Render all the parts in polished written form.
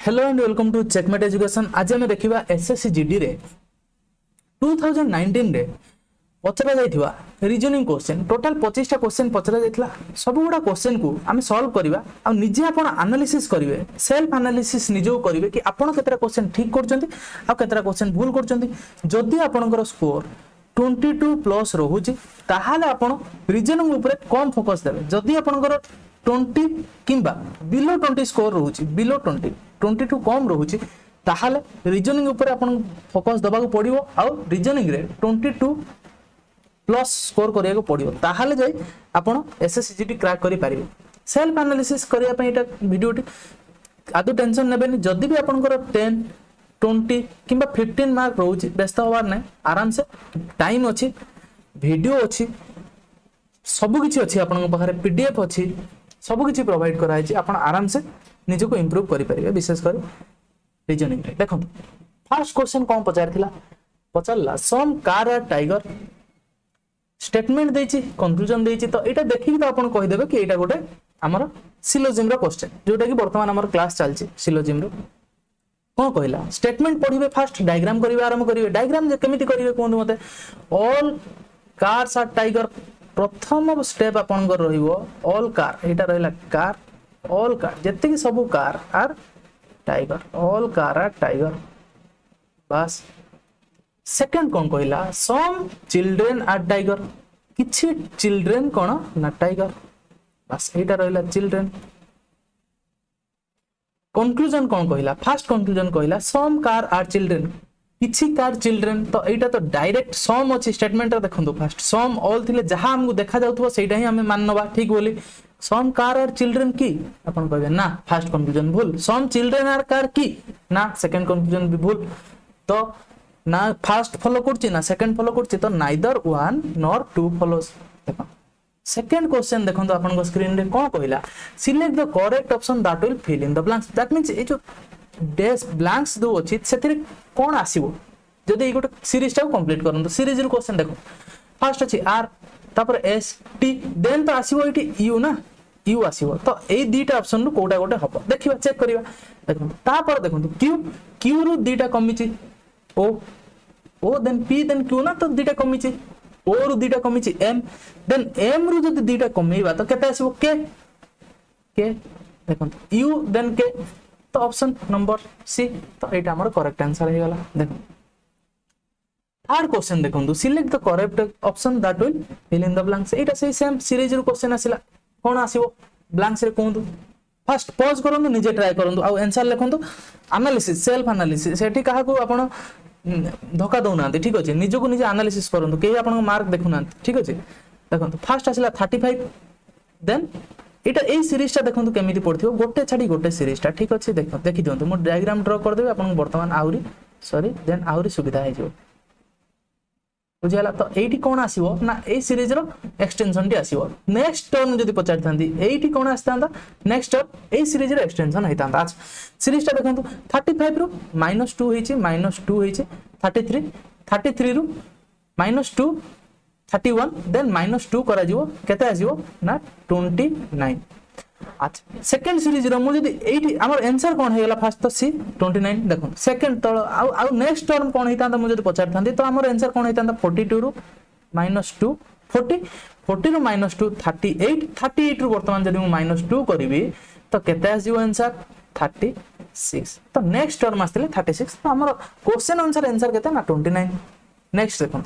Hello and welcome to checkmate education. आज आम देखा एसएससी जीडी रे 2019 रे पचरा जाइथिबा रीजनिंग क्वेश्चन टोटल 25टा क्वेश्चन पचरा जाइथिला। सब गुडा क्वेश्चन को आम सॉल्व करबा आ निजे आपण एनालिसिस करिवे, सेल्फ एनालिसिस निजे करिवे कि आपण केतरा क्वेश्चन ठीक करचंती आ केतरा क्वेश्चन भूल करचंती। जदि आपणकर स्कोर 22 प्लस रहुची ताहाले आपण रीजनिंग ऊपर कम फोकस देबे। जदि आपणकर 20 किंबा बिलो 20 स्कोर रहुची, बिलो 22 कम रहुची ताहाले रीजनिंग ऊपर आपण फोकस दबाक पड़िबो। आ रीजनिंग रे 22 प्लस स्कोर करिया को पड़िबो ताहाले जाई आपण एसएससीजीटी क्रैक करि पारिबे। सेल्फ एनालिसिस करिया पई एटा वीडियोटी आदु टेंशन नेबेनी। जदि भी आपनकर 10 20 किंबा 15 मार्क रहउची व्यस्त होवार नै, आराम से टाइम अछि, वीडियो अछि, सब किछि अछि आपन पाखरे, पीडीएफ अछि, सब किछि प्रोवाइड कराइ छी। आपन आराम से निजे को इंप्रूव करि परिबे। विशेष कर रीजनिंग रे देखो फर्स्ट क्वेश्चन कोन पचारथिला, पचारला some car are tiger statement देछि, कंक्लूजन देछि। तो एटा देखि तो आपन कहि देबे कि एटा गोटे हमर सिलोजिम रो क्वेश्चन, जोटा कि वर्तमान हमर क्लास चलछि सिलोजिम रो। कोन कहिला स्टेटमेंट पढिबे, फर्स्ट डायग्राम करिवे, आरंभ करिवे। डायग्राम जे केमिति करिवे कोन मते, ऑल कार्स आर टाइगर प्रथम स्टेप आपनकर रहिबो ऑल कार, एटा रहला कार, ऑल कार जत्ते कि सब car are tiger, all car are tiger बस। सेकंड कोन कहिला सम चिल्ड्रेन आर टाइगर, किछि चिल्ड्रेन कोन ना टाइगर बस, एटा रहला चिल्ड्रेन। कंक्लूजन कोन कहिला, फर्स्ट कंक्लूजन कहिला सम कार आर चिल्ड्रेन, किछि कार चिल्ड्रेन। तो एटा तो डायरेक्ट सम अछि स्टेटमेंट रे देखंतु। फर्स्ट सम ऑल थिले जहां हमकु देखा जाउथबो सेटा ही हमें माननबा ठीक बोली। सम कार आर चिल्ड्रेन की अपन कहबे ना, फर्स्ट कंक्लूजन भूल। सम चिल्ड्रेन आर कार की ना, सेकंड कंक्लूजन भी भूल। तो ना फर्स्ट फॉलो करछि ना सेकंड फॉलो करछि, तो neither one nor two follows. देखो सेकंड क्वेश्चन देखंतु आपन को स्क्रीन रे कोन कहिला, select the correct option that will fill in the blanks. That means ए जो डैश ब्लैंक्स दो अछि सेथिरे कोन आसीबो। जदि ए गोटे सीरीज टा कंप्लीट करन, तो सीरीज रो क्वेश्चन देखो फर्स्ट अछि आर, तापर एस टी, देन तो आसीबो एटी यू ना, यू आसीबो। तो ए दीटा ऑप्शन रो कोटा गोटे हबो देखिबा, चेक करिबा। देखो तापर देखंतु क्यू, क्यू रो दीटा कमिछि, ओ ओ देन पी देन क्यू ना, तो दीटा कमिछि। ओ रो दीटा कमिछि एम, देन एम रो जदि दीटा कमेइबा तो केते आसीबो के, के देखंतु यू देन के, तो ऑप्शन नंबर सी। तो एटा हमर करेक्ट आंसर हे गला। देखो थर्ड क्वेश्चन देखंतु, select the correct option that will fill in the blanks. एटा से सेम सीरीज रो क्वेश्चन आसिला, कोन आसीबो ब्लैंक्स रे कोंतु। फर्स्ट पॉज करंतु, निजे ट्राई करंतु, आ आंसर लिखंतु। एनालिसिस सेल्फ एनालिसिस सेठी काहा को आपण धोखा दउना, ठीक अछि। निजे को निजे एनालिसिस करंतु, के आपण मार्क देखुना, ठीक अछि। देखंतु फर्स्ट आसिला 35, देन एटा ए सीरीज ता देखंतु केमिति पड़थियो, गोटे छाडी गोटे सीरीज ता, ठीक अछि। देखो देखि दियंतु, मो डायग्राम ड्रा कर देबे आपण वर्तमान आउरी सॉरी देन आउरी सुविधा हे जो बुझियाला। तो एठी कोन आसीबो ना, ए सीरीज रो एक्सटेंशन टी आसीबो। नेक्स्ट टर्म जदि पचार थांती एठी कोन आस्तांदा, नेक्स्ट टर्म ए सीरीज रो एक्सटेंशन हेतांदा। आज सीरीज ता देखंतु 35 रो -2 हेछि, -2 हेछि 33, 33 रो -2 31, देन -2 करा जिवो, केते आसीबो ना 29। अच्छा सेकंड सीरीज रो मु जदि एठी हमर आंसर कोन हे गेला, फर्स्ट तो सी 29। देखो सेकंड तळ आ नेक्स्ट टर्म कोन हेतांदा मु जदि पचार थांती, तो हमर आंसर कोन हेतांदा 42 रो -2 40, 40 रो -2 38, 38 रो वर्तमान जदि मु -2 करिवि तो केते आसीबो आंसर 36। तो नेक्स्ट टर्म आस्तिले 36, तो हमर क्वेश्चन अनुसार आंसर केते ना 29। नेक्स्ट देखो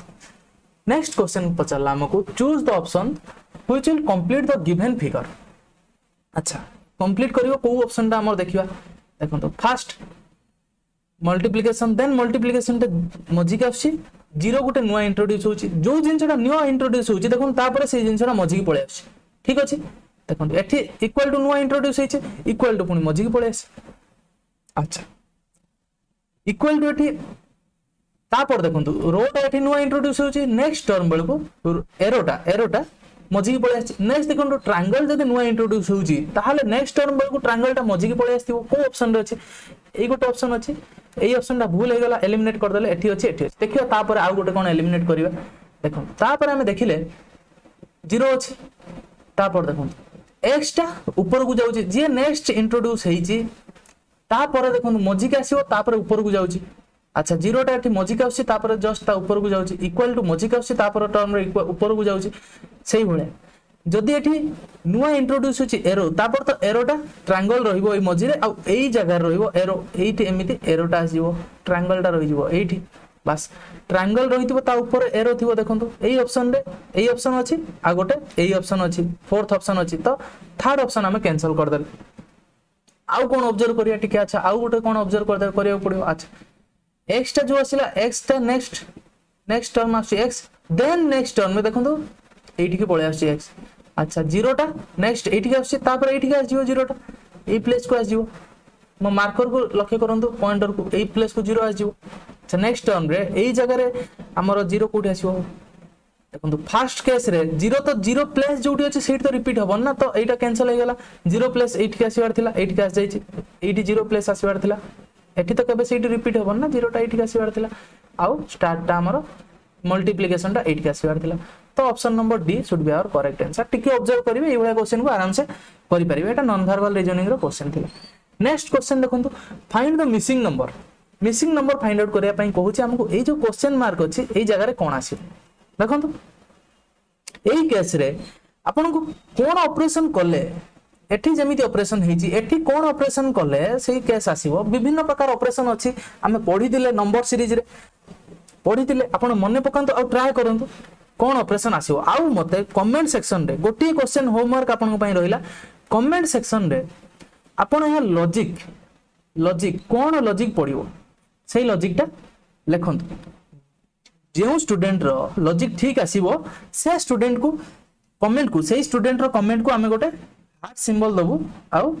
नेक्स्ट क्वेश्चन पचारला हमको, choose the option which will complete the given figure. अच्छा कंप्लीट करियो को ऑप्शन ता हमर देखिबा। देखो तो फर्स्ट मल्टीप्लिकेशन, देन मल्टीप्लिकेशन ते मजिक आछि, जीरो गुटे नुवा इंट्रोड्यूस होछि, जो जिंसटा नुवा इंट्रोड्यूस होछि देखो तापर से जिंसटा मजिक पळे आछि, ठीक अछि। देखो एठी इक्वल टू नुवा इंट्रोड्यूस होइछे, इक्वल टू पुनी मजिक पळे आछि। अच्छा इक्वल टू एठी तापर देखंतु रोटा एठी नुवा इंट्रोड्यूस होछि, नेक्स्ट टर्म बेलको एरोटा मजिकी पळे आछि। नेक्स्ट देखंतु ट्रायंगल जदि नुवा इंट्रोड्यूस होछि ताहाले नेक्स्ट टर्म बेलको ट्रायंगल ता मजिकी पळे आस्थिबो। को ऑप्शन रे अछि, एई गोटे ऑप्शन अछि, एई ऑप्शन ता भूल हे गेला, एलिमिनेट कर देले। एठी अछि, एठी अछि, देखियो तापर आ गोटे कोन एलिमिनेट करिवा। देखो तापर हमें देखिले 0 अछि, तापर देखंतु x ता ऊपर को जाउछि, जे नेक्स्ट इंट्रोड्यूस हेछि तापर देखो मझिक आसो तापर ऊपर को जाऊँगी अच्छा जीरोटा ये मझिक आसपर जस्ट ऊपर को जाऊँगी इक्वाल टू मझिक आसपर टर्म ऊपर को जाऊँगी से भाया जदि ये नुआ इंट्रोड्यूस होची एरो तापर तो एरोटा ट्रायंगल रहिबो ए मझिरे आ एई जगह रहिबो एरो एइठी एमिति एरोटा आसीबो ट्रायंगलटा रहिबो एइठी बस ट्रायंगल रहितबो ता ऊपर एरो थिबो देखंतु एई ऑप्शन रे एई ऑप्शन अछि आ गोटे एई ऑप्शन अछि फोर्थ ऑप्शन अछि तो थर्ड ऑप्शन हमें कैंसिल कर देल आउ कोन ऑब्जर्व करिया ठीक अच्छा आउ गोटे कोन ऑब्जर्व कर करिया पड़ियो अच्छा x टा जो आसिला x टा नेक्स्ट टर्म आछि x देन नेक्स्ट टर्म में देखंतु एइठी के पळे आछि x अच्छा जीरोटा नेक्स्ट एठी के आछि तापर एठी के आजियो जीरोटा ए प्लेस को आजियो मो मार्कर को लक्ष्य करंतु पॉइंटर को ए प्लेस को जीरो आजियो अच्छा नेक्स्ट टर्म रे एई जगह रे हमर जीरो कोठी आसियो देखंतु फर्स्ट केस रे जीरो तो जीरो प्लेस जोटी अछि सेट तो रिपीट होबन ना तो एटा कैंसिल हो गेला जीरो प्लेस एठी के आसीबार थिला एठी के आस जाईछि एठी जीरो प्लेस आसीबार थिला एठी तो केबे सेट रिपीट होबन ना जीरोटा एठी के आसीबार थिला आउ स्टार्ट टा हमर मल्टीप्लिकेशन टा एठी के आसीबार थिला तो option number D should be our correct answer टिके ऑब्जर्व करिवे एई क्वेश्चन को आराम से करि परिबे एटा नॉन वर्बल रीजनिंग रो क्वेश्चन थिला नेक्स्ट क्वेश्चन देखंतु find the missing number find out करिया पई कहूची हमको एई जो क्वेश्चन मार्क अछि एई जगह रे कोन आसी देखंतु एई केस रे आपन को कोन ऑपरेशन करले एठी जेमिति ऑपरेशन हेची एठी कोन ऑपरेशन करले सेई केस आसीबो विभिन्न प्रकार ऑपरेशन अछि हमें पढी दिले नंबर सीरीज रे पढी दिले आपन मने पकांतु आ ट्राई करंतु कौन ऑपरेशन आसीबो आउ मते कमेंट सेक्शन रे गोटी क्वेश्चन होमवर्क आपन पई रहिला कमेंट सेक्शन रे आपन या लॉजिक कौन लॉजिक पढिबो सेई लॉजिक टा लेखंतु जेउ स्टूडेंट रो लॉजिक ठीक आसीबो से स्टूडेंट को कमेंट को सेई स्टूडेंट रो कमेंट को हमें गोटे हार्ट सिंबल दबु आउ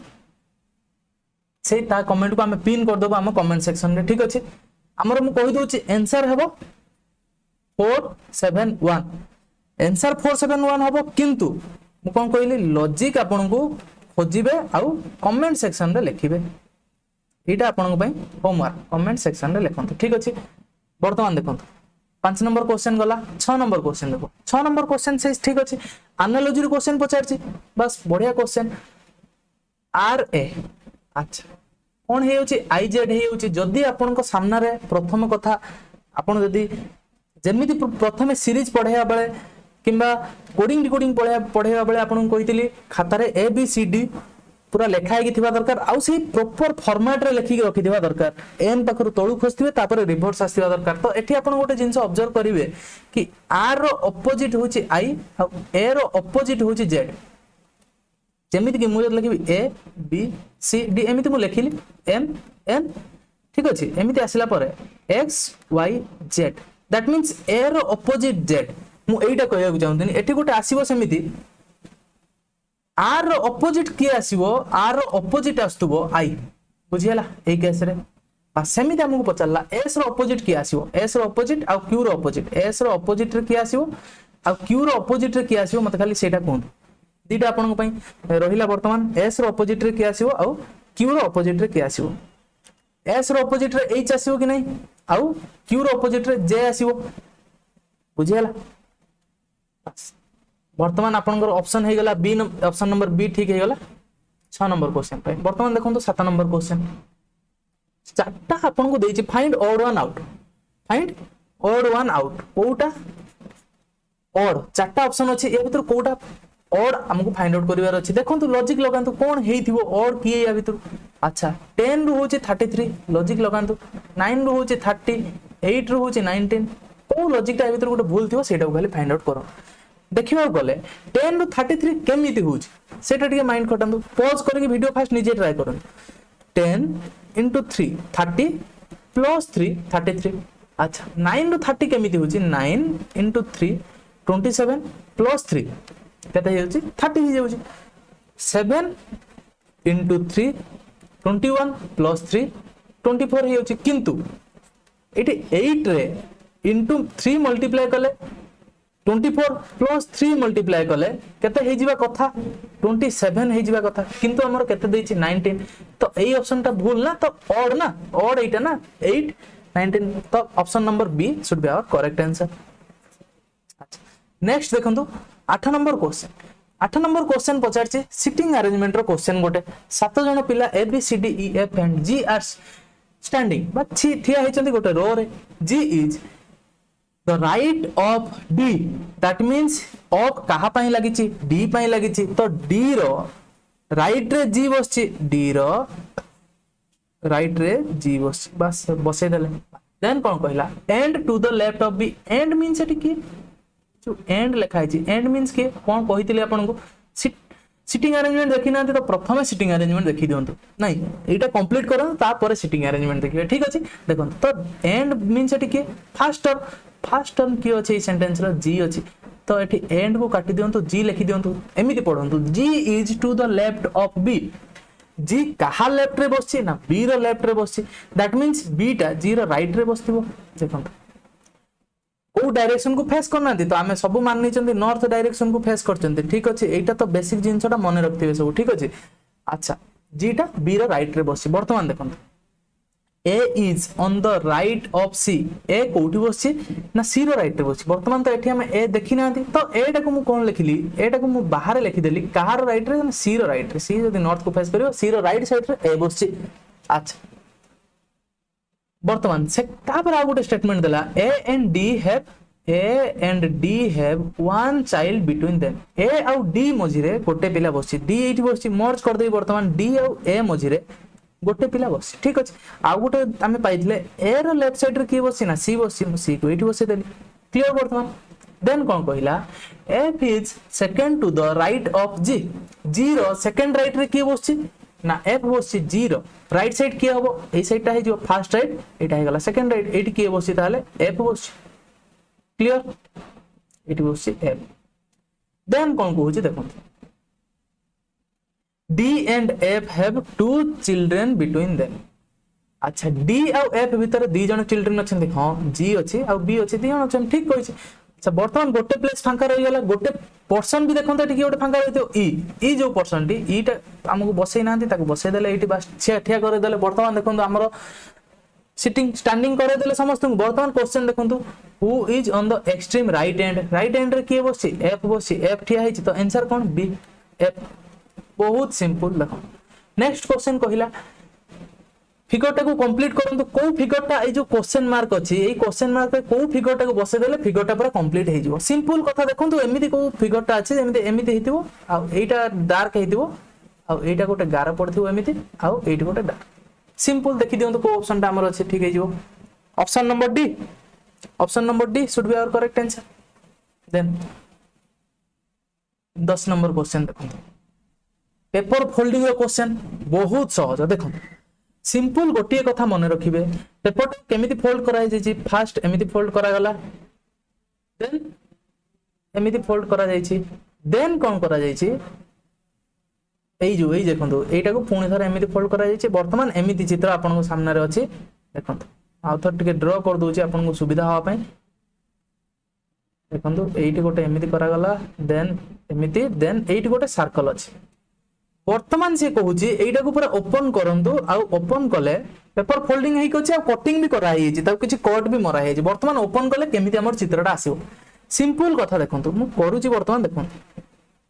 सेई ता कमेंट को हमें पिन कर दबु हम कमेंट सेक्शन रे ठीक अछि हमर मु कहि दोछि आंसर हेबो 471 आंसर 471 हबो किंतु मु कोन कहली लॉजिक आपन को खोजिबे आउ कमेंट सेक्शन रे लिखिबे एटा आपन पई होमवर्क कमेंट सेक्शन रे लिखंतु ठीक अछि वर्तमान देखंतु 5 नंबर क्वेश्चन गला 6 नंबर क्वेश्चन देखो 6 नंबर क्वेश्चन से ठीक अछि एनालॉजी रो क्वेश्चन पचारछि बस बढ़िया क्वेश्चन आर ए अच्छा कोन हे होछि आई जेड हे होछि जदी आपन को सामना रे प्रथम कथा आपन जदी जेमिति प्रथमे सीरीज पढाया बेले किंबा कोडिंग डिकोडिंग पढाया बेले आपन कहितली खाता रे ए बी सी डी पूरा लेखा हेकी थिबा दरकार आउ सेही प्रॉपर फॉर्मेट रे लेखि रखि दिबा दरकार एन पाखरु तळु खसथिबे तापर रिवर्स आसीबा दरकार तो एठी आपन गोटे जिंस ऑब्जर्व करिवे कि आर रो ऑपोजिट होछि आई आ ए रो ऑपोजिट होछि जेड जेमिति कि मु जद लिखिबी ए बी सी डी एमिति मु लेखिली एम एन ठीक अछि एमिति आसिला परे X Y Z that means A रो ऑपोजिट जेड मु एइटा कहया को चाहंतनी एठी गोटे आसीबो सेमिति आर रो ऑपोजिट के आसीबो आर रो ऑपोजिट आस्तुबो आई बुझियला ए केस रे बस सेमिति हमकु पचल्ला एस रो ऑपोजिट के आसीबो एस रो ऑपोजिट आ क्यू रो ऑपोजिट एस रो ऑपोजिट रे के आसीबो आ क्यू रो ऑपोजिट रे के आसीबो मते खाली सेटा कोन दीटा आपन को पई रहिला वर्तमान एस रो ऑपोजिट रे के आसीबो आ क्यू रो ऑपोजिट रे के आसीबो एस रो ऑपोजिट रे एच आसीबो कि नै आउ क्यू रो ऑपोजिट रे जे आसीबो बुझियला वर्तमान आपन ऑप्शन हे गला बी ऑप्शन नंबर बी ठीक हे गला 6 नंबर क्वेश्चन पे वर्तमान देखो तो 7 नंबर क्वेश्चन चारटा आपन को देछि फाइंड ऑड वन आउट कोटा ऑड चारटा ऑप्शन अछि ए भीतर कोटा ऑड हमको फाइंड आउट करिवार अछि देखो तो लॉजिक लगांतु कोन हेइथिबो ऑड किए या भीतर अच्छा 10 रु होछि 33 लॉजिक लगांतु 9 रु होछि 30 8 रु होछि 19 को लॉजिक ता भीतर गोटे भूल थिबो सेटा खाली फाइंड आउट करो देखिबा गले 10 रु 33 केमिति होछि सेटा टिके माइंड खटांतु पॉज करके वीडियो फास्ट निजे ट्राई करन 10 into 3 30 plus 3 33 अच्छा 9 रु 30 केमिति होछि 9 into 3 27 plus 3 केते हेउछि 30 ही जाउछि 7 into 3 21 plus 3 24 हेउछि किंतु एटी 8 रे into 3 मल्टीप्लाई कले 24 plus 3 मल्टीप्लाई कले केते हे जिबा कथा 27 हे जिबा कथा किंतु हमर केते देछि 19 तो एई ऑप्शन ता भूल ना तो ऑड एटा ना 8 19 तो option number B should be our correct answer अच्छा नेक्स्ट देखंतु 8 नंबर क्वेश्चन 8 नंबर क्वेश्चन पचार सिटिंग अरेंजमेंट रो क्वेश्चन गोटे 7 जन पिला A B C D E F and G are standing बा ठिया होइचंती गोटे रो रे G is the right of D that means of कहा पई लागि ची डी पई लागि ची तो डी रो राइट रे जी बसची डी रो राइट रे जी बस बस बसे देले देन कोन कहला and to the left of B and means एटी की जो एंड लिखा है एंड मींस के कोन कहितले आपन को सिटिंग अरेंजमेंट देखि ना तो प्रथम सिटिंग अरेंजमेंट देखि दियंतु नहीं एटा कंप्लीट करन तापर सिटिंग अरेंजमेंट देखिबे ठीक अछि देखन तो एंड मींस एटी के फर्स्ट टर्म की अछि सेंटेंस रो जी अछि तो एटी एंड को काटि दियंतु जी लिखि दियंतु एमिति पढंतु G is to the left of B G कहा लेफ्ट रे बसछि ना बी रो लेफ्ट रे बसछि दैट मींस बी टा जी रो राइट रे बसथिबो देखन को डायरेक्शन को फेस करना तो आमे सब माननी चंदी नॉर्थ डायरेक्शन को फेस करचंदी ठीक अछि एटा तो बेसिक जिंसटा मने रखथिबे सब ठीक अछि अच्छा जीटा बी रो राइट रे बसछि वर्तमान देखन A is on the right of C ए कोठी बसछि ना सी रो राइट रे बसछि वर्तमान तो एठी हमें ए देखि नांती तो एटा को मु कोन लिखिली एटा को मु बाहर लिखि देली कहार राइट रे सी रो राइट रे सी जदी नॉर्थ को फेस करियो सी रो राइट साइड रे ए बसछि अच्छा वर्तमान से तापर आ गोटे स्टेटमेंट देला A and D have one child between them A आउ डी मझिरे गोटे पिला बसछि डी एठी बसछि मर्ज कर देई वर्तमान डी आउ ए मझिरे गोटे पिला बसछि ठीक अछि आ गोटे हमें पाइथिले ए रो लेफ्ट साइड रे की बसछि ना सी बसछि सी को एठी बसै देली क्लियर वर्तमान देन कोन कहिला F is second to the right of G G रो सेकंड राइट रे की बसछि ना एफ बसछि जी रो राइट साइड की हबो ए साइड ता हे जो फर्स्ट राइट एटा हे गला सेकंड राइट एटी की बसछि ताले एफ बसछि क्लियर एटी बसछि एफ देन कोन कहूछि देखो D and F have two children between them अच्छा D और F भीतर दी जन चिल्ड्रन अछंती हां G अछि और B अछि दी जन अछन ठीक कहिछि अच्छा वर्तमान गोटे प्लेस फांका रहि गेला गोटे पर्सन भी देखंत एठी गोटे फांका रहितो ई जो पर्सन टी ई ता हमकु बसै नांती ताको बसै देले एठी बस ठिया करे देले वर्तमान देखंतु हमरो सिटिंग स्टैंडिंग करे देले समस्त वर्तमान क्वेश्चन देखंतु who is on the extreme right and रे के बसछि F बसछि F ठिया हिछि तो आंसर कोन B F बहुत सिंपल देखो नेक्स्ट क्वेश्चन कहिला फिगरटा को कंप्लीट करंतु को फिगरटा ए जो क्वेश्चन मार्क अछि ए क्वेश्चन मार्क पे को फिगरटा को बसे देले फिगरटा पूरा कंप्लीट हे जिवो सिंपल कथा देखंतु एमिति को फिगरटा अछि एमिति हेतिवो आ एटा डार्क हेतिवो आ एटा गोटे गारा पड़थिवो एमिति आ एटा गोटे डार्क सिंपल देखि दियंतु को ऑप्शन टा हमर अछि ठीक हे जिवो option number D should be our correct answer then 10 number question देखंतु पेपर फोल्डिंग क्वेश्चन बहुत सहज देखो सिंपल गोटे कथा मन रखिबे पेपर केमिति फोल्ड कराय जे फर्स्ट एमिति फोल्ड करा गला देन एमिति फोल्ड करा जाय छी देन कोन करा जाय छी एई देखंतु एटा को पुणी थरा एमिति फोल्ड करा जाय छी वर्तमान एमिति चित्र आपन को सामने रे अछि देखंतु आ थर टिके ड्रा कर दोची आपन को सुविधा हो पय देखंतु एइटी गोटे एमिति करा गला देन एमिति देन एइटी गोटे सर्कल अछि वर्तमान से कहूची एटा को पूरा ओपन करंतु आ ओपन कले पेपर फोल्डिंग हेइ कछि आ कटिंग भी करा हेइ ता किछि कट भी मरा हेइ वर्तमान ओपन कले केमिति हमर चित्रटा आसीबो सिंपल कथा देखंतु मु करूची वर्तमान देखंतु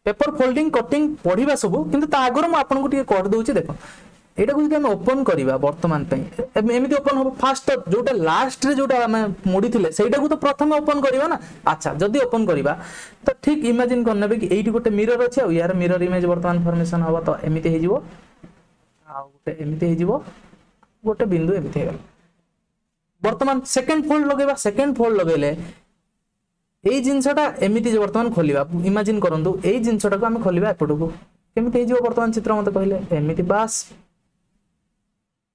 पेपर फोल्डिंग कटिंग पढिबा सब किंतु ता आगर मु आपन को टिके कर दोउची देखो एटा को जदि हम ओपन करिबा वर्तमान पई एमिति ओपन हो फास्ट जोटा लास्ट रे जोटा हम मोडी थिले सेटा को तो प्रथम ओपन करिबा ना अच्छा जदि ओपन करिबा तो ठीक इमेजिन करनेबे कि एइटी गोटे मिरर अछि आ यार मिरर इमेज वर्तमान फॉर्मेशन होबा तो एमिति हे जिवो आ गोटे एमिति हे जिवो गोटे बिंदु एमिति हे वर्तमान सेकंड फोल्ड लगेले एई जिंसटा एमिति जे वर्तमान खोलिबा इमेजिन करंतु एई जिंसटा को हम खोलिबा एपटको केमिति हे जिवो वर्तमान चित्र मते कहले एमिति बास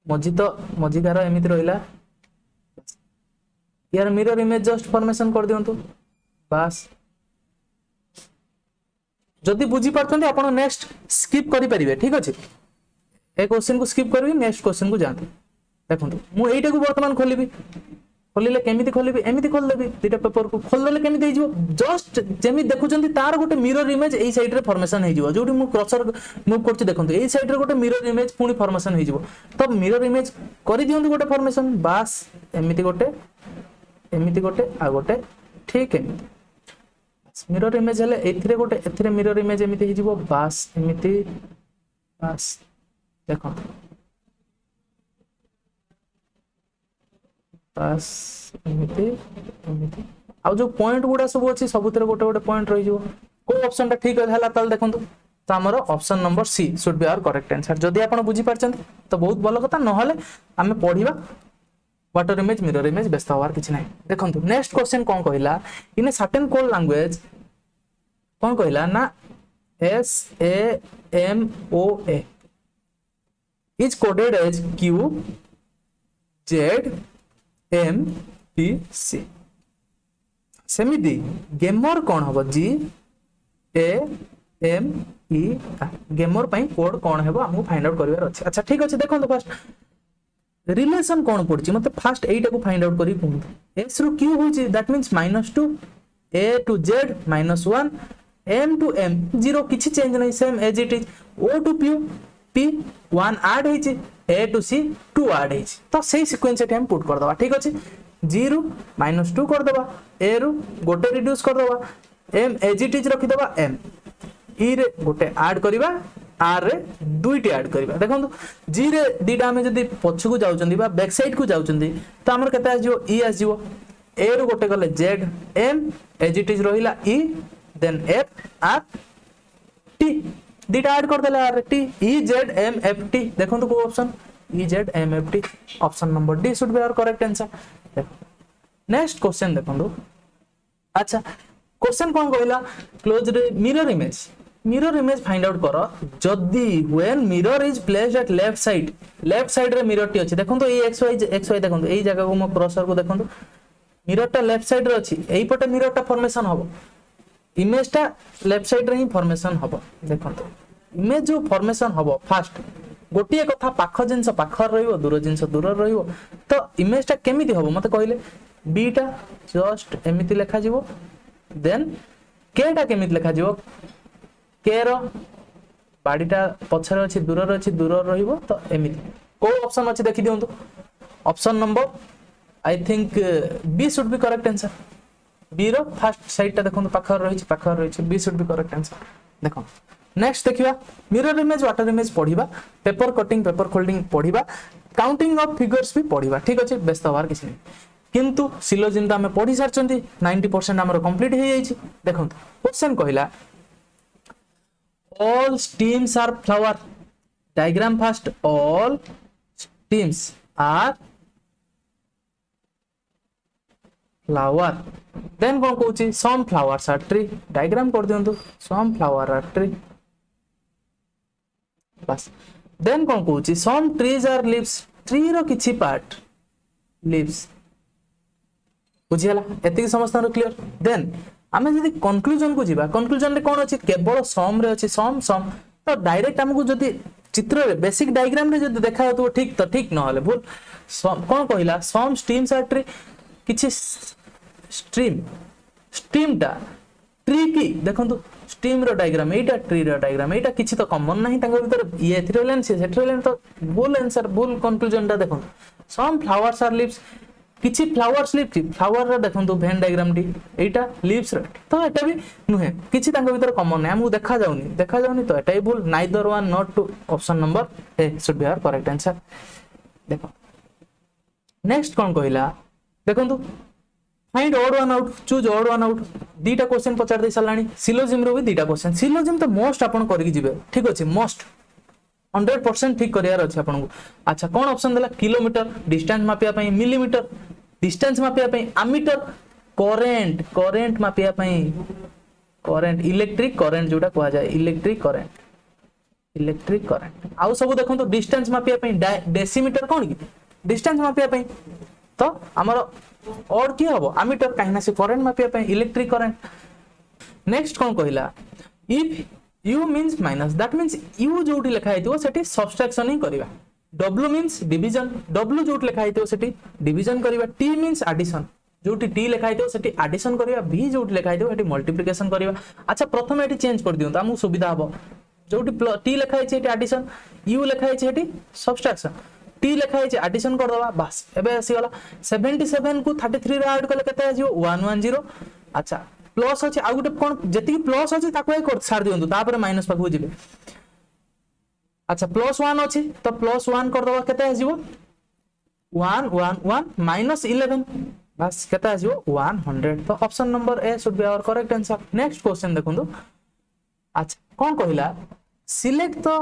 मझी गार एमिति रहिला यार मिरर इमेज जस्ट फॉर्मेशन कर दियंतु बस जदि बुझी पारछन्ते आपण नेक्स्ट स्किप करि परिबे ठीक अछि ए क्वेश्चन को स्किप करबी नेक्स्ट क्वेश्चन को जानते देखंतु मु एइटा को वर्तमान खोलिबी खोलिले केमिति खोलिबी एमिति खोल देबी दुटा पेपर को खोल देले केमिति हे जिवो जस्ट जेमि देखुचंती तार गोटे मिरर इमेज एई साइड रे फॉर्मेशन हे जिवो जोडी मु क्रसर मूव करछि देखंतु एई साइड रे गोटे मिरर इमेज पुनी फॉर्मेशन हे जिवो तब मिरर इमेज करि दियंतु गोटे फॉर्मेशन बस एमिति गोटे आ गोटे ठीक एमिति मिरर इमेज हेले एथिरे गोटे एथिरे मिरर इमेज एमिति हे जिवो बास एमिति बास देखो बास एमिति एमिति आ जो पॉइंट गुडा सब अछि सबुतरे गोटे गोटे पॉइंट रहि जिवो को ऑप्शन टा ठीक हला ताल देखंतु तो हमर option number C should be our correct answer जदि आपण बुझी परछन तो बहुत भलो कथा न हले हमें पढिबा वाटर इमेज मिरर इमेज व्यस्त होवार किछ नाही देखंतु नेक्स्ट क्वेश्चन कोन कहिला इन ए सर्टेन कोड लैंग्वेज कोन कहिला ना SAMOA is coded as Q Z M P C सेमिति गेमर कौन हम GAMER गेमर पई कोड कौन हेबो हमहु फाइंड आउट करबार अछि अच्छा ठीक अछि देखो फर्स्ट रिलेशन कौन पड़छि मते फर्स्ट एटा को फाइंड आउट करी कोन S रु Q होछि that means -2 A to Z -1 M to M 0 किछि चेंज नै same as it is O to P 1 add हेछि A to C 2 ऐड हेछि तो सेही सीक्वेंस एटा हम पुट कर दबा ठीक अछि 0 -2 कर दबा A रु गोटे रिड्यूस कर दबा M एज इट इज रखि दबा M E रे गोटे ऐड करिबा R रे दुईटी ऐड करिबा देखंतु G रे दीटा हम जदी पछ को जाउचंदी बा बैक साइड को जाउचंदी तो हमर केता आजिवो E आजिवो A रु गोटे गले Z M as it is रहिला E देन F R T दीटा ऐड कर देला R T E Z M F T देखंतु को option E Z M F T option number D should be our correct answer next question देखंतु अच्छा question कोन कहला closed mirror image find out करो जदी when mirror is placed at left side रे mirror टी अछि देखंतु ए xy देखंतु एई जगह को म क्रसर को देखंतु मिरर टा लेफ्ट साइड रे अछि एई पटे मिरर टा फॉर्मेशन हबो इमेज टा लेफ्ट साइड रे ही फॉर्मेशन हबो देखंतु इमेज जो फॉर्मेशन हबो फास्ट गोटिए कथा पाख जिंस पाखर रहिबो दूर जिंस दूर रहिबो तो इमेज टा केमिति हबो मते कहिले बी टा जस्ट एमिति लिखा जिवो देन के टा केमिति लिखा जिवो के रो बाडीटा पछर अछि दूर रहिबो तो एमिति को ऑप्शन अछि देखि दियंतु option number I think B should be correct answer B रो फर्स्ट साइड टा देखंतु पाखर रहिछि बी शुड बी करेक्ट आंसर देखो नेक्स्ट देखिबा मिरर इमेज वाटर इमेज पढिबा पेपर कटिंग पेपर फोल्डिंग पढिबा काउंटिंग ऑफ फिगर्स भी पढिबा ठीक अछि व्यस्त होवार किछ नै किंतु सिलोजिम त हमें पढि सारचंती 90% हमर कंप्लीट हे जाइछि देखंतु क्वेश्चन कहिला all steams are flower diagram first all steams are flower then cone कहूची some flowers are tree diagram कर दियंतु some flower are tree बस then cone कहूची some trees are leaves tree रो किछि पार्ट leaves बुझियाला एतिक समस्त clear then आमे जदी conclusion को जीवा conclusion रे कोन अछि केवल सम रे अछि सम तो डायरेक्ट हमकु जदी चित्र रे बेसिक डायग्राम रे जदी देखा तो ठीक तो ठीक न होले भूल कोन कहिला सम स्ट्रीम्स आर ट्री किछि स्ट्रीम टा ट्री की देखंतु स्ट्रीम रो डायग्राम एटा ट्री रो डायग्राम एटा किछि तो कॉमन नाही तांग भीतर ये एथिरोलेन से सेट्रोलेन तो भूल आंसर भूल कंक्लूजन टा देखंतु सम फ्लावर्स आर लीव्स किछि फ्लावर्स लीफ फ्लावर रे देखंतु वेन डायग्राम टी एटा लीव्स रे तो एटा भी नुहे किछि तांग भीतर कॉमन नै हमहु देखा जाउनी तो एटा ही भूल neither one not two option number A should be our correct answer देखो नेक्स्ट कोन कहिला देखंतु find odd one out choose odd one out दीटा क्वेश्चन पचार दे सलानी सिलोजिम रो भी दीटा क्वेश्चन सिलोजिम तो मोस्ट आपण करिक जिवे ठीक अछि मोस्ट 100% ठीक करियार अछि आपन को अच्छा कोन ऑप्शन देला किलोमीटर डिस्टेंस मापिया पई मिलीमीटर डिस्टेंस मापिया पई एमीटर करंट मापिया पई करंट इलेक्ट्रिक करंट जोटा कहआ जाय इलेक्ट्रिक करंट आउ सब देखो तो डिस्टेंस मापिया पई डेसीमीटर कोन की डिस्टेंस मापिया पई तो हमर और की हबो एमीटर काहिना से करंट मापिया पई इलेक्ट्रिक करंट नेक्स्ट कोन कहिला if U means minus that means U जोटी लिखा हेतिबो सेठी सब्सट्रैक्शन ही करिवा W means division W जोटी लिखा हेतिबो सेठी डिवीजन करिवा T means addition जोटी T लिखा हेतिबो सेठी एडिशन करिवा V जोटी लिखा हेतिबो सेठी मल्टीप्लिकेशन करिवा अच्छा प्रथम एठी चेंज कर दियौ हमहु सुविधा हबो जोटी T लिखा हेछि एठी एडिशन U लिखा हेछि एठी सब्सट्रैक्शन T लिखा हेछि एडिशन कर दबा बस एबे आसी गला 77 को 33 रे ऐड करले केते आजियो 110 अच्छा प्लस अछि आ गुटे कोन जति प्लस अछि ताको एक छाड़ दियंतु तापर माइनस पाखु जिवे अच्छा +1 अछि तो +1 कर दबा केते आजिवो 1 1 1 -11 बस केते आजिवो 100 तो option number A should be our correct answer next question देखंतु अच्छा कोन कहिला सिलेक्ट तो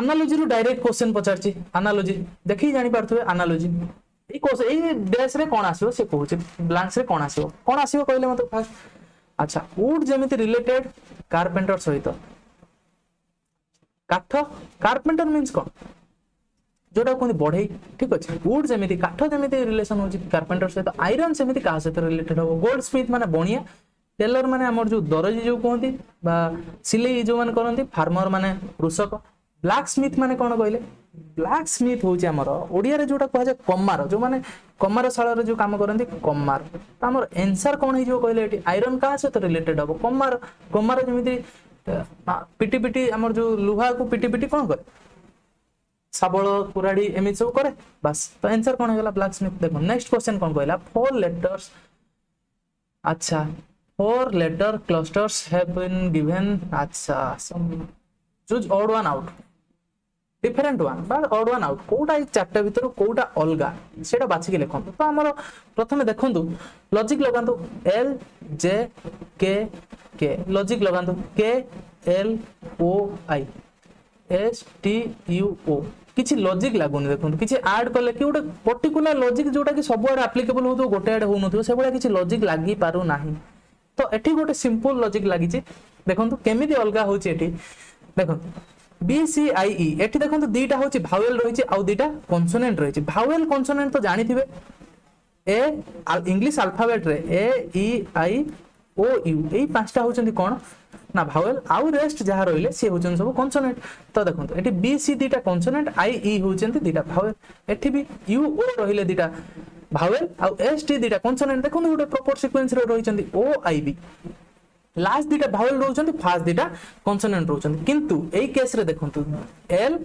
एनालॉजी रो डायरेक्ट क्वेश्चन पचारची एनालॉजी देखि जानि पारथुवे एनालॉजी ए क्वेश्चन ए डैश रे कोन आसीबो से कहूची ब्लैंक्स रे कोन आसीबो कहले मत फास्ट अच्छा वुड जेमिति रिलेटेड कारपेंटर सहित काठ कारपेंटर मींस कोन जोटा कोन बढ़ई ठीक अछि वुड जेमिति काठ जेमिति रिलेशन होची कारपेंटर सहित आयरन सेमिति का सहित रिलेटेड हो गोल्ड स्मिथ माने बणिया टेलर माने हमर जो दरजी जो कहंती बा सिलाई जो मान करंती फार्मर माने कृषक ब्लैक स्मिथ माने कोन कहले ब्लैक स्मिथ होची हमर ओडिया रे जोटा कहै छै कम्मार जो माने कम्मार शाला रे जो काम करंती कम्मार त हमर आंसर कोन हे जो कहले एटी आयरन का सहित रिलेटेड हो कम्मार कम्मार जेमिति पिटी पिटी हमर जो लोहा को पिटी पिटी कोन करे साबळ कुराडी एमि सब करे बस तो आंसर कोन हेला ब्लैक स्मिथ देखो नेक्स्ट क्वेश्चन कोन कहला फोर लेटर्स अच्छा four letter clusters have been given अच्छा some choose odd one out different one but odd one out कोटा चारटा भीतर कोटा अलगा सेटा बाछि के लेखन तो हमर प्रथमे देखंतु लॉजिक लगांतु एल जे के के लॉजिक लगांतु के L O I S T U O किछि लॉजिक लागुनी देखंतु किछि ऐड करले कि गोटे पर्टिकुलर लॉजिक जोटा कि सब आड एप्लीकेबल होतो गोटे आड होनथो से बडा किछि लॉजिक लागि पारु नाही तो एठी गोटे सिंपल लॉजिक लागि छि देखंतु केमिति अलगा होछि एठी देखंतु बी सी आई ई एठी देखंतु दीटा होछि भावेल रहिछि आ दीटा कॉन्सोनेंट रहिछि भावेल कॉन्सोनेंट तो जानिथिबे ए इंग्लिश अल्फाबेट रे ए ई आई ओ यू एई पांचटा होचंती कोन ना भावेल आउ रेस्ट जहा रहिले से होचन सब कॉन्सोनेंट तो देखंतु एठी बी सी दीटा कॉन्सोनेंट आई ई होचंती दीटा भावेल एठी भी यू ओ रहिले दीटा भावेल आउ एस टी दीटा कॉन्सोनेंट देखंतु गोटे प्रॉपर सीक्वेंस रे रहिचंती ओ आई बी लास्ट दीटा भावेल रहउचंती फास्ट दीटा कॉन्सोनेंट रहउचंती किंतु एई केस रे देखंतु एल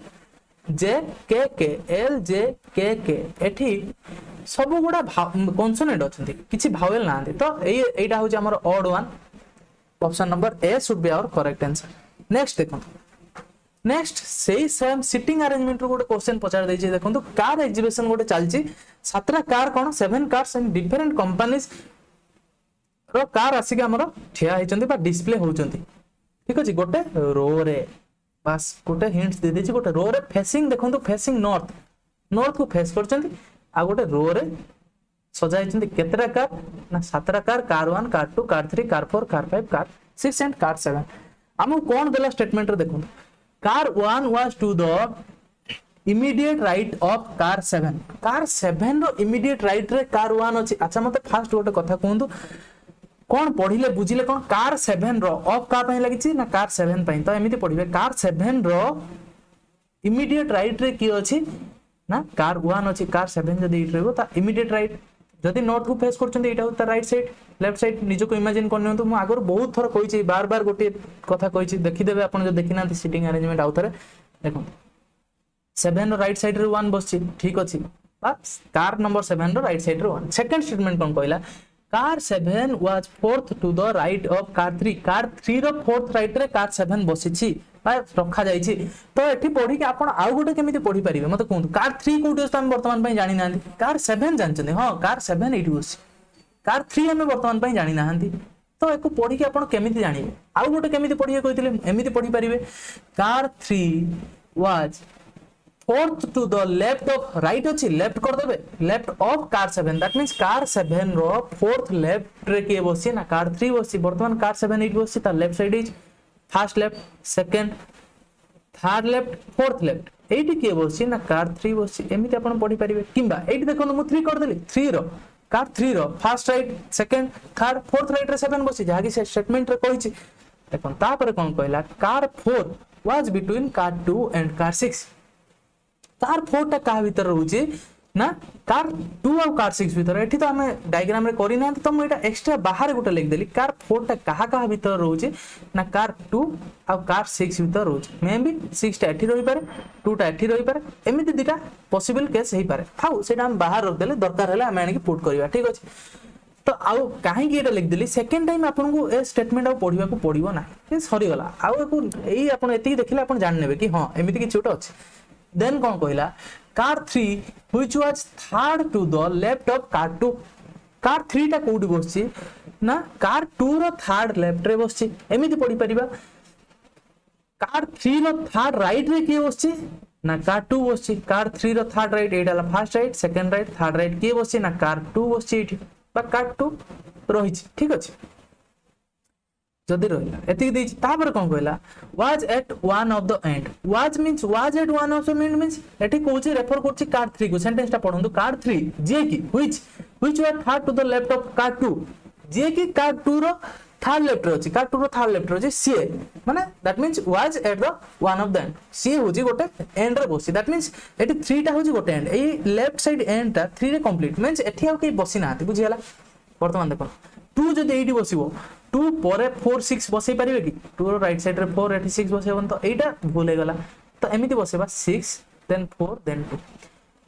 जे के एल जे के एठी सब गुडा कॉन्सोनेंट अछंती किछि भावेल नांती तो एटा होची हमर odd one option number A should be our correct answer next देखंतु नेक्स्ट सेही सेम सिटिंग अरेंजमेंट रो गोटे क्वेश्चन पचार दै छै देखंतु कार एग्जीबिशन गोटे चलची सातरा कार कोन 7 कार्स इन डिफरेंट कंपनीज रो कार आसी के हमरो ठिया हिचंती बा डिस्प्ले होचंती ठीक अछि गोटे रो रे बस गोटे हिंट्स दे दै छी गोटे रो रे फेसिंग देखंतु फेसिंग नॉर्थ को फेस करचंती आ गोटे रो रे सजाई छंती केतरा कार ना सातरा car 1 car 2 car 3 car 4 car 5 car 6 and car 7 हमु कोन देला स्टेटमेंट रे देखंतु car 1 was to the immediate right of car 7 रो इमीडिएट राइट रे कार 1 अछि अच्छा मते फास्ट गोटे कथा कहंतु कोन पढिले बुझिले कोन कार 7 रो ऑफ का पय लागि छि ना कार 7 पय तो एमिति पढिबे कार 7 रो इमीडिएट राइट रे की अछि ना कार 1 अछि कार 7 जदी इट रहबो ता इमीडिएट राइट जदी नॉर्थ को फेस करचंती एटा होता राइट साइड लेफ्ट साइड निजो को इमेजिन करनियंतु मु आगर बहुत थोर कहि छि बार बार गोटे कथा कहि छि देखि देबे आपण जो देखिना सिटिंग अरेंजमेंट आउथरे देखो 7 रो राइट साइड रे 1 बसछि ठीक अछि बस कार नंबर 7 रो राइट साइड रे 1 सेकंड स्टेटमेंट कोन कहला car 7 was fourth to the right of car 3 रो फोर्थ राइट रे कार 7 बसिछि बा रखा जाई छि तो एठी पढी के आपण आउ गोटे केमिति पढी परिबे मते कोन कार 3 कोठी हम वर्तमान पय जानि नांती कार 7 जानचंदी हां कार 7 एठी बस कार 3 हम वर्तमान पय जानि नांती तो एको पढी के आपण केमिति जानिबे आउ गोटे केमिति पढी कहितले एमिति पढी परिबे car 3 was fourth to the left of right अछि लेफ्ट कर देबे left of car 7 that means car 7 रो फोर्थ लेफ्ट रे के बसी ना कार 3 बसी वर्तमान कार 7 एठी बसी ता left side is first left second third left fourth left एठी के बसी ना कार 3 बसी एमिति आपण पढी परिबे किबा एठी देखो मु 3 कर देली 3 रो कार 3 रो first right second third fourth right रे 7 बसी जागी से स्टेटमेंट रे कहि छि देखो ता पर कोन कहला car 4 was between car 2 and car 6 car 4 टा का भीतर रहउची ना कार 2 और कार 6 भीतर एठी तो हमें डायग्राम रे करी ना तो हम एटा एक्स्ट्रा बाहर गोटे लिख देली कार 4 टा कहा भीतर रहउची ना कार 2 और कार 6 भीतर रहउची मे बी 6 टा एठी रही पारे 2 टा एठी रही पारे एमिति दिटा पॉसिबल केस हेई पारे आउ सेटा हम बाहर रख देले दरकार हला हम आनी के पुट करबा ठीक अछि तो आउ कहीं एटा लिख देली सेकंड टाइम आपको ए स्टेटमेंट आ पढ़िबा को पड़िबो ना ये सरी गला आउ एई आपण एति देखिले आपण जान नेबे कि हां एमिति कि छोटा अछि देन कोन कहला car 3 which was third to the left of car 2 car 3 टा कोडी बसछि ना कार 2 रो थर्ड लेफ्ट रे बसछि एमिति पढ़ी परिबा कार 3 रो थर्ड राइट रे के बसछि ना कार 2 बसछि कार 3 रो थर्ड राइट एडाला first right second right third right के बसछि ना कार 2 बसछि एठी बा कार 2 रहिछि ठीक अछि जदि रहिला एति देछि तापर कोन कहला was at one of the and was means was eight one of the and means एठी कोछि रेफर करछि कार 3 को सेंटेंस ता पढंतु कार 3 जे की which were third to the left of car 2 जे की कार 2 रो थर्ड लेफ्ट रे अछि कार 2 रो थर्ड लेफ्ट रे अछि सी माने that means was at the one of the end C होछि गोटे एंड रे बसी दैट मींस एठी 3 टा होछि गोटे and A left side and ता 3 रे कंप्लीट मींस एठी आ के बसी नाथि बुझियाला वर्तमान देखो 2 जदि एठी बसिबो 2 परे 4 6 बसै परिबे कि 2 रो राइट साइड रे 4 एठी 6 बसेबन तो एटा भूल हे गला तो एमिति बसेबा 6 देन 4 देन 2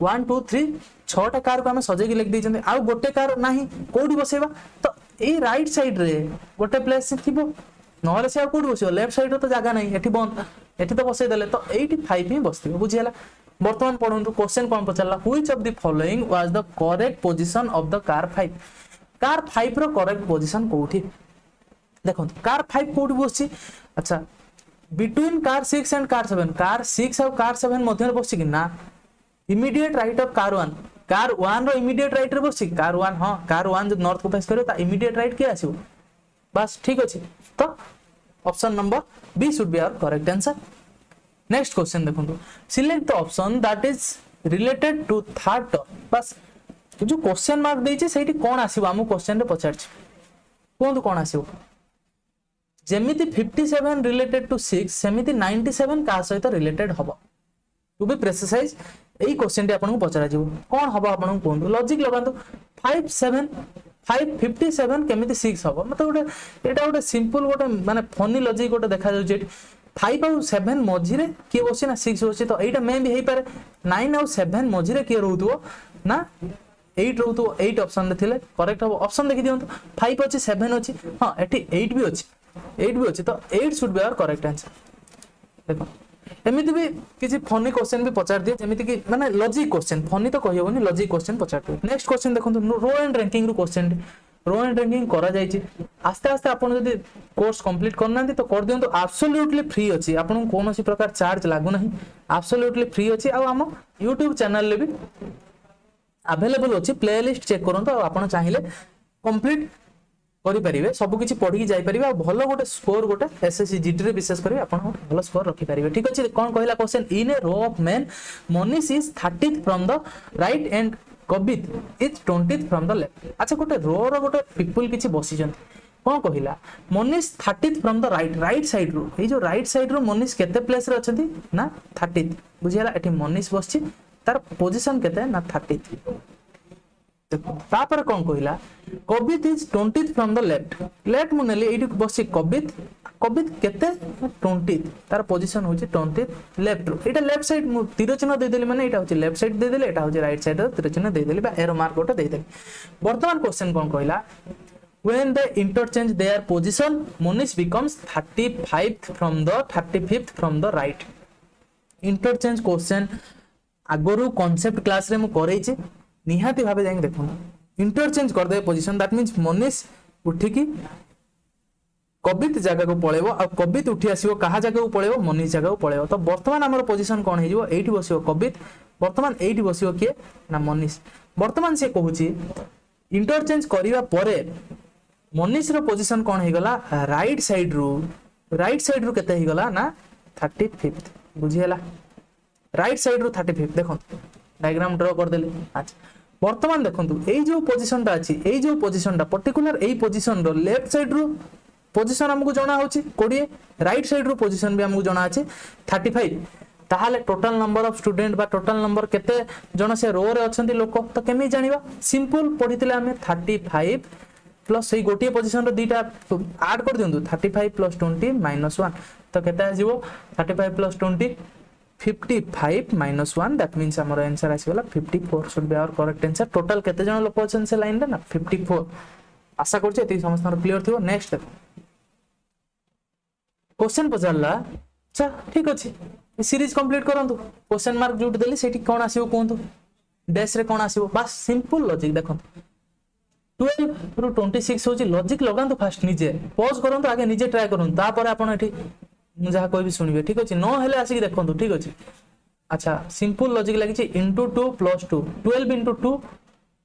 1 2 3 6 टा कार को हम सजे के लिख दै जंदे आ गोटे कार नाही कोडी बसेबा तो ए राइट साइड रे गोटे प्लेस थिबो नहले से आ कोडी बसिबो लेफ्ट साइड रे तो जगह नाही एठी बंद एठी तो बसै देले तो 85 ही बसथिबो बुझियाला वर्तमान पढंतु क्वेश्चन कोन पचला which of the following was the correct position of the car 5 car 5 रो करेक्ट पोजीशन कोठी देखो कार 5 कोडी बसछि अच्छा बिटवीन कार 6 एंड कार 6 और कार 7 मध्य बसछि कि ना इमीडिएट राइट ऑफ कार 1 रो इमीडिएट राइट रे बसछि कार 1 हां कार 1 जो नॉर्थ को फेस करियो ता इमीडिएट राइट के आसीबो बस ठीक अछि तो option number B should be our correct answer next question देखंतु select the option that is related to third term बस जो क्वेश्चन मार्क देछि सेठी कोन आसीबो हम क्वेश्चन रे पचारछि कोन कोन आसीबो जेमिति 57 रिलेटेड टू 6 सेमिति 97 का सहित रिलेटेड हबो टू बी प्रेसाइज एई क्वेश्चन रे आपन को पचरा जिवो कोन हबो आपन को कोन लॉजिक लगांतु 57 केमिति 6 हबो मतलब गोटे एटा गोटे सिंपल गोटे माने फनी लॉजिक गोटे देखा जाउ जे 5 और 7 मझी रे के बसी ना 6 बसी तो एटा मे भी हेई पारे 9 और 7 मझी रे के रहउतो ना 8 रहउतो 8 ऑप्शन रे थिले करेक्ट हबो ऑप्शन देखि दियंतु 5 अछि 7 अछि हां एठी 8 भी अछि 8 भी अछि तो 8 should be our correct answer देखो एमिति भी किछि फनी क्वेश्चन भी पचार दिए जेमिति कि माने लॉजिक क्वेश्चन फनी तो कहियोनी लॉजिक क्वेश्चन पचार दिए नेक्स्ट क्वेश्चन देखंतु रो एंड रैंकिंग रो क्वेश्चन रो एंड रैंकिंग करा जायछि आस्ते आस्ते आपण जदी कोर्स कंप्लीट करनांती तो कर दियंतु एब्सोल्युटली फ्री अछि आपण कोनोसी प्रकार चार्ज लागु नाही एब्सोल्युटली फ्री अछि आ हम YouTube चैनल ले भी अवेलेबल अछि प्लेलिस्ट चेक करंतु आ आपण चाहिए कंप्लीट करि परिबे सब किछि पढि कि जाय परिबे आ भलो गोटे स्कोर गोटे एसएससी जीटी रे विशेष करी आपण भलो स्कोर रखि परिबे ठीक अछि कोन कहला question in a row of men Manish is 30th from the right end Kavit is 20th from the left अच्छा गोटे रो रो गोटे पीपल किछि बसि जंती कोन कहला Manish 30th from the right side row ए जो राइट साइड रो मनीष केते प्लेस रे अछंती ना 30th बुझियाला एठी मनीष बसछि तार पोजीशन केते ना 30th तापर कोन कहला Kavit is 20th from the left मुनेली एठी बसि कवित केते 20th तार पोजीशन होची 20th लेफ्ट रो एटा लेफ्ट साइड मु तीर चिन्ह दे देली माने एटा होची लेफ्ट साइड दे देले एटा होची राइट साइड रो तीर चिन्ह दे देली बा एरो मार्क गोटे दे देली वर्तमान क्वेश्चन कोन कहला when they interchange their position Monish becomes 35th from the 35th from the right interchange question आगरु कांसेप्ट क्लास रे मु करै छी निहाती भाबे जाई देखो इंटरचेंज कर दे पोजीशन दैट मींस मनीष उठी की कवित जगह को पळेबो आ कवित उठी आसीबो कहा जगह को पळेबो मनीष जगह को पळेबो तो वर्तमान हमर पोजीशन कोन हे जिवो एठी बसियो कवित वर्तमान एठी बसियो के ना मनीष वर्तमान से कहूची इंटरचेंज करिवा परे मनीष रो पोजीशन कोन हे गला राइट साइड रो केते हे गला ना 35th बुझियला राइट साइड रो 35th देखो डायग्राम ड्रा कर देले अच्छा वर्तमान देखंतु एई जो पोजीशन ता अछि एई जो पोजीशन ता पर्टिकुलर एई पोजीशन रो लेफ्ट साइड रो पोजीशन हमकु जणा होछि 20 राइट साइड रो पोजीशन भी हमकु जणा अछि 35 ताहाले टोटल नंबर ऑफ स्टूडेंट बा टोटल नंबर केते जण से रो रे अछंती लोक तो केमी जानिबा सिंपल पढितले हमें 35 प्लस सही गोटिए पोजीशन रो दीटा ऐड कर दियंतु 35 + 20 - 1 तो केते आजिवो 35 + 20 55 - 1 दैट मींस हमर आंसर आसीगला 54 should be our correct answer total केते जण लोक अछन से लाइन रे ना 54 आशा करछि एति समस्त क्लियर थिबो। नेक्स्ट क्वेश्चन पचारला, अच्छा ठीक अछि सीरीज कंप्लीट करंतु। क्वेश्चन मार्क जोट देली सेठी कोन आसीबो कोंतु, डैश रे कोन आसीबो, बस सिंपल लॉजिक देखो 12 रु 26 होची लॉजिक लगांतु फास्ट निजे पॉज करंतु आगे निजे ट्राई करंतु तापर आपण एठी मु जहा कोइ भी सुनिबे ठीक अछि न हेले आसी देखंतु ठीक अछि। अच्छा सिंपल लॉजिक लागि छि into 2 plus 2 12 into 2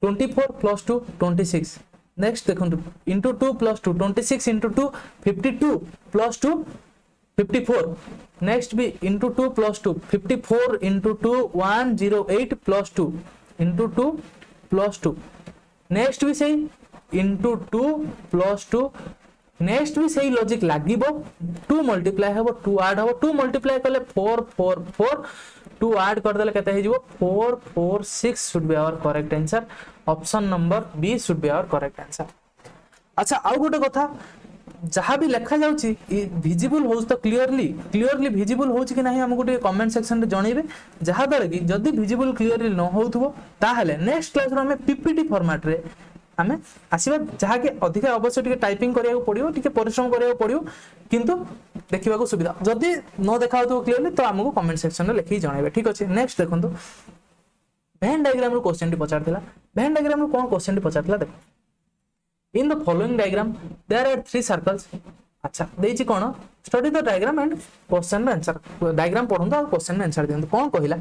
24 plus 2 26। Next देखंतु into 2 plus 2 26 into 2 52 plus 2 54। Next भी into 2 plus 2 54 into 2 108 plus 2 into 2 plus 2। Next भी सही इनटू 2 प्लस 2। नेक्स्ट भी सही लॉजिक लागिबो 2 मल्टीप्लाई हेबो 2 ऐड हेबो 2 मल्टीप्लाई करले 4 4 4 2 ऐड कर देले केते हेजिबो 4 4 6 should be our correct answer. Option number B should be our correct answer. अच्छा आउ गोटे कथा जहाँ भी लिखा जाउची विजिबल हो तो क्लियरली विजिबल होची कि नहीं हमको कमेंट सेक्शन रे जणैबे जहाँ द्वारा कि जदी विजिबल क्लियरली न होथबो ताहले नेक्स्ट क्लास रो हमें पीपीटी फॉर्मेट रे हमें आसीबा जहाँ के अधिक अवश्य टिके टाइपिंग करिया को पड़ियो टिके परिश्रम करिया को पड़ियो किंतु देखिबा को सुविधा जदी न देखा होतो क्लियरली तो हमको कमेंट सेक्शन रे लिखि जणैबे ठीक अछि। नेक्स्ट देखंतु वेन डायग्राम रो क्वेश्चन टी पचारथिला वेन डायग्राम रो कोन क्वेश्चन टी पचारथिला देखो in the following diagram there are 3 circles। अच्छा देछि कोन study the diagram and question answer diagram पढंतु और क्वेश्चन आंसर दियंतु कोन कहिला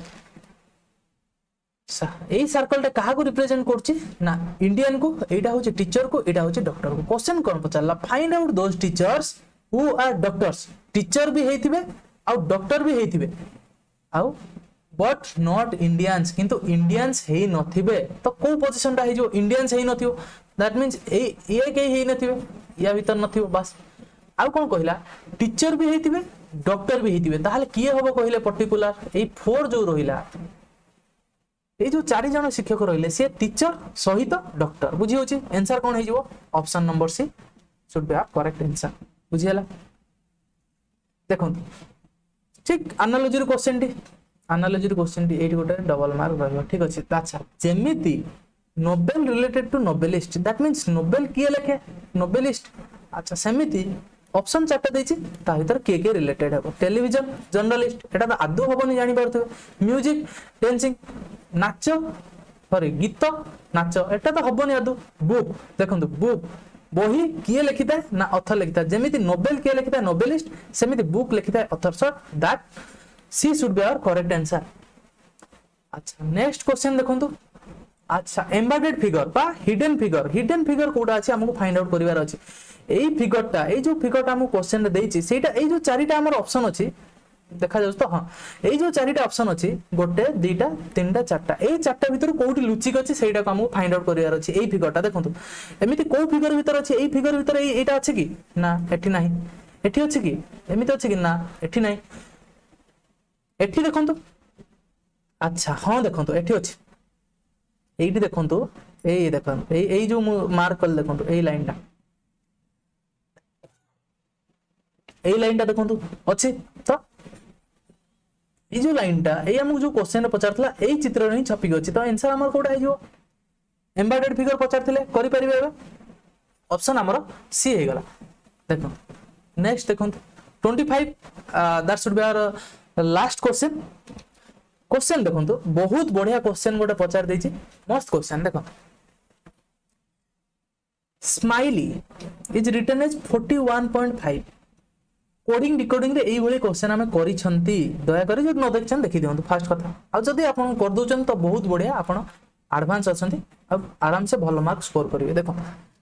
ए सर्कल टा काहा को रिप्रेजेंट करछि ना इंडियन को एटा होछि टीचर को एटा होछि डॉक्टर को। क्वेश्चन कोन पचारला find out those teachers who are doctors teacher भी हेथिबे और डॉक्टर भी हेथिबे आउ बट नॉट इंडियंस किंतु इंडियंस हेई नथिबे तो को पोजीशन टा हे जो इंडियंस हेई नथिबो दैट मींस ये के हेई नथिबे या भीतर नथिबो बस। आउ कोन कहिला टीचर भी हेथिबे डॉक्टर भी हेथिबे ताहाले किए होबो कहिले पर्टिकुलर ए 4 जो रहिला ए जो 4 जण शिक्षक रहिले से टीचर सहित डॉक्टर बुझी होची आंसर कोन हे जिवो option number C should be our correct answer बुझियला। देखो ठीक एनालॉजी रो क्वेश्चन टी एटी गोटे डबल मार्क रहबो ठीक अछि। अच्छा जेमिति Nobel related to Nobelist that means Nobel किए लेखे नोबेलिस्ट। अच्छा सेमिति ऑप्शन चारटा देछि ता भीतर के रिलेटेड हेबो टेलीविजन जर्नलिस्ट एटा तो आदौ होबनी जानि पारथबे म्यूजिक डांसिंग नाच सॉरी गीत नाच एटा तो होबनी आदौ। बुक देखंतु बुक बही किए लिखिता है ना ऑथर लिखिता है जेमिति नोबेल किए लिखिता है नोबेलिस्ट सेमिति बुक लिखिता है author so that C should be our correct answer. अच्छा नेक्स्ट क्वेश्चन देखंतु अच्छा एम्बेडेड फिगर बा हिडन फिगर कोडा अछि हमको फाइंड आउट करिवार अछि एई फिगरटा ए जो फिगरटा हमको क्वेश्चन रे देछि सेटा ए जो चारिटा हमर ऑप्शन अछि देखा जाउछ तो हां ए जो चारिटा ऑप्शन अछि गोटे दुईटा तीनटा चारटा ए चारटा भीतर कोउठी लुचिक अछि सेटा को हमको फाइंड आउट करिवार अछि एई फिगरटा देखंतु एमिति को फिगर भीतर अछि एई फिगर भीतर एटा अछि कि ना एठी नाही एठी अछि कि एमिति अछि कि ना एठी नाही एठी देखंतु अच्छा हां देखंतु एठी अछि एठी देखंतु एई देखंतु एई जो मार्क कर देखंतु एई लाइनटा देखंतु अछि तो ए जो लाइनटा ए हमको जो क्वेश्चन रे पचारथला एई चित्र रे ही छपी गछि तो आंसर हमर कोडा हे जो एम्बेडेड फिगर पचारथिले करि परिबे एबे ऑप्शन हमर सी हे गला। देखो नेक्स्ट देखंतु 25 that should be our last question देखंतु बहुत बढ़िया क्वेश्चन गोटे पचार देछि मस्त क्वेश्चन देखो smiley is written as 41.5 coding decoding रे एई भली क्वेश्चन हमें करि छंती दया करी जो न देखछन देखि दियंतु फास्ट कथा आ जदी आपन कर दोचन तो बहुत बढ़िया आपन एडवांस अछंती अब आराम से भलो मार्क स्कोर करिवे। देखो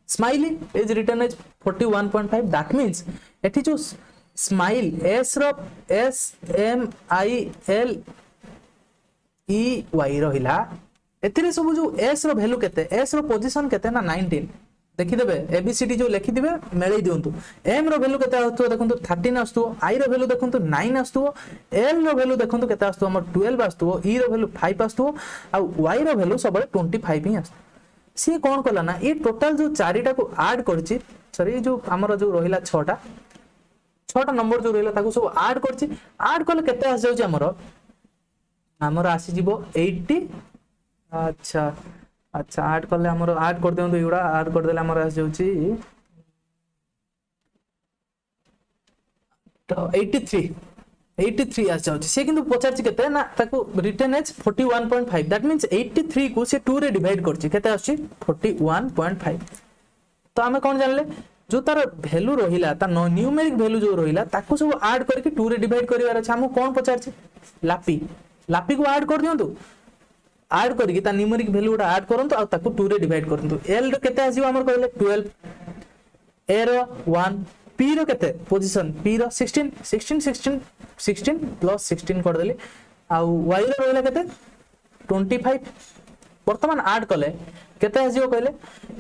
smiley is written as 41.5 that means एठी जो स्माइल एस रो S M I L E Y रहिला एथिरे सब जो एस रो वैल्यू केते एस रो पोजीशन केते ना 19 देखि देबे एबीसीडी जो लिखि दिबे मेलै दियंतु एम रो वैल्यू केते आस्तु देखंतु 13 आस्तु आई रो वैल्यू देखंतु 9 आस्तु एल रो वैल्यू देखंतु केते आस्तु हमर 12 आस्तु ई रो वैल्यू 5 आस्तु आ वाई रो वैल्यू सबले 25 ही आस्तु सी कोन कला ना ए टोटल जो चारिटा को ऐड करछि सॉरी जो हमर जो रहिला 6टा नंबर जो रहिला ताको सब ऐड करछि ऐड करले केते आस जाउछि हमर आसी जीवो 80 अच्छा अच्छा ऐड कले हमर ऐड कर दियंतु एगुडा ऐड कर देले हमर आस जाउची तो 83 आस जाउची से किंतु पचारची केते ना ताको रिटर्न एज 41.5 दैट मींस 83 को से 2 रे डिवाइड करची केते आसी 41.5 तो आमे कोन जानले जो तार वैल्यू रहिला ता न्यूमेरिक वैल्यू जो रहिला ताको सब ऐड करके 2 रे डिवाइड करिवार अछि हमु कोन पचारची लापी को ऐड कर दियंतु ऐड करके ता न्यूमेरिक वैल्यू उडा ऐड करंतु आ ताको 2 रे डिवाइड करंतु एल रो केते आसीबो हमर कहले 12 ए रो 1 पी रो केते पोजीशन पी रो 16 प्लस 16 कर देली आ वाई रो रहला केते 25 वर्तमान ऐड कले केते आसीबो कहले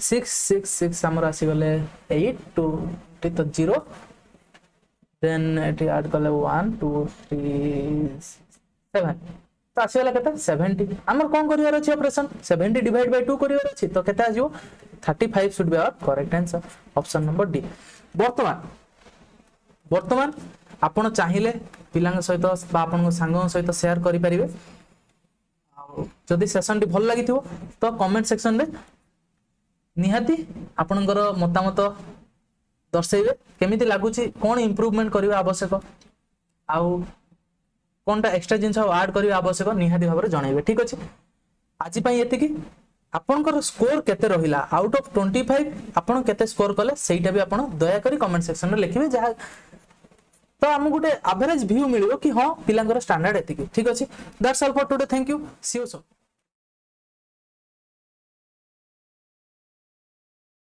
6 हमर आसी गले 8 2 तो 0 देन एटी ऐड कले 1 2 3 7 तो आसीगला केते 70 हमर कोन करिवार अछि ऑपरेशन 70 डिवाइड बाय 2 करिवार अछि तो केते आसीबो 35 should be our correct answer option number D वर्तमान आपण चाहिले पिलांग सहित बा आपण सांग सहित शेयर करि परिबे जदि सेशन टी भल लागिथिबो तो कमेंट सेक्शन रे निहाती आपणकर मतामत दर्शेबे केमिति लागुची कोन इंप्रूवमेंट करिवा आवश्यक आउ कोनटा एक्स्ट्रा जिंस ऐड करिवा आवश्यक निहाती भाबरे जणाइबे ठीक अछि आज पई एति की आपणकर स्कोर केते रहिला आउट ऑफ 25 आपण केते स्कोर कले सेटा भी आपण दया करी कमेंट सेक्शन रे लिखिबे जहा तो हम गुटे एवरेज व्यू मिलियो कि हां पिलांगर स्टैंडर्ड एति की ठीक अछि that's all for today thank you see you soon